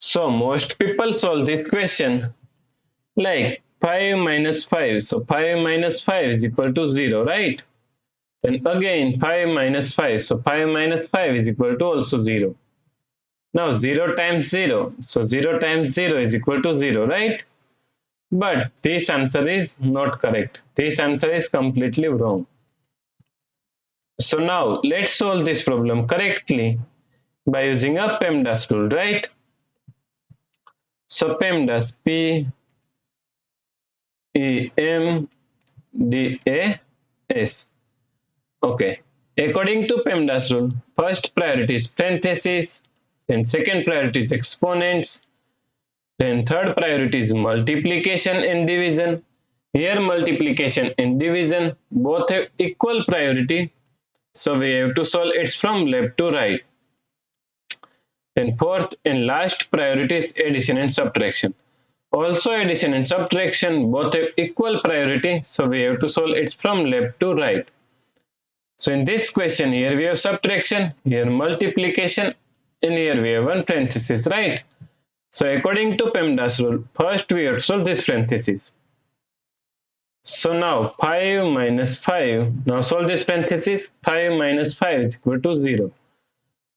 So most people solve this question like 5 minus 5. So 5 minus 5 is equal to 0, right? Then again 5 minus 5. So 5 minus 5 is equal to also 0. Now 0 times 0. So 0 times 0 is equal to 0, right? But this answer is not correct. This answer is completely wrong. So now let's solve this problem correctly by using a PEMDAS rule, right? So PEMDAS, P-E-M-D-A-S. Okay. According to PEMDAS rule, first priority is parentheses, then second priority is exponents, then third priority is multiplication and division. Here multiplication and division both have equal priority, so we have to solve it from left to right. Then fourth and last priority is addition and subtraction. Also addition and subtraction both have equal priority, so we have to solve it from left to right. So in this question here we have subtraction, here multiplication, and here we have one parenthesis, right? So according to PEMDAS rule, first we have to solve this parenthesis. So now 5 minus 5, now solve this parenthesis, 5 minus 5 is equal to 0.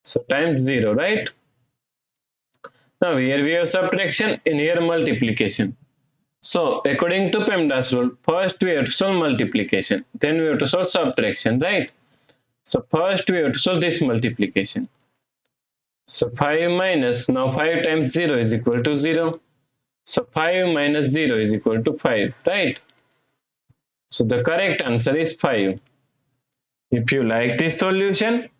So times 0, right? Now here we have subtraction, and here multiplication. So according to PEMDAS rule, first we have to solve multiplication, then we have to solve subtraction, right? So first we have to solve this multiplication. So 5 minus, now 5 times 0 is equal to 0. So 5 minus 0 is equal to 5, right? So the correct answer is 5. If you like this solution,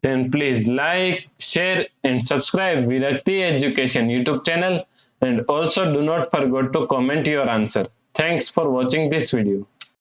then please like, share and subscribe Virakti Education YouTube channel, and also do not forget to comment your answer. Thanks for watching this video.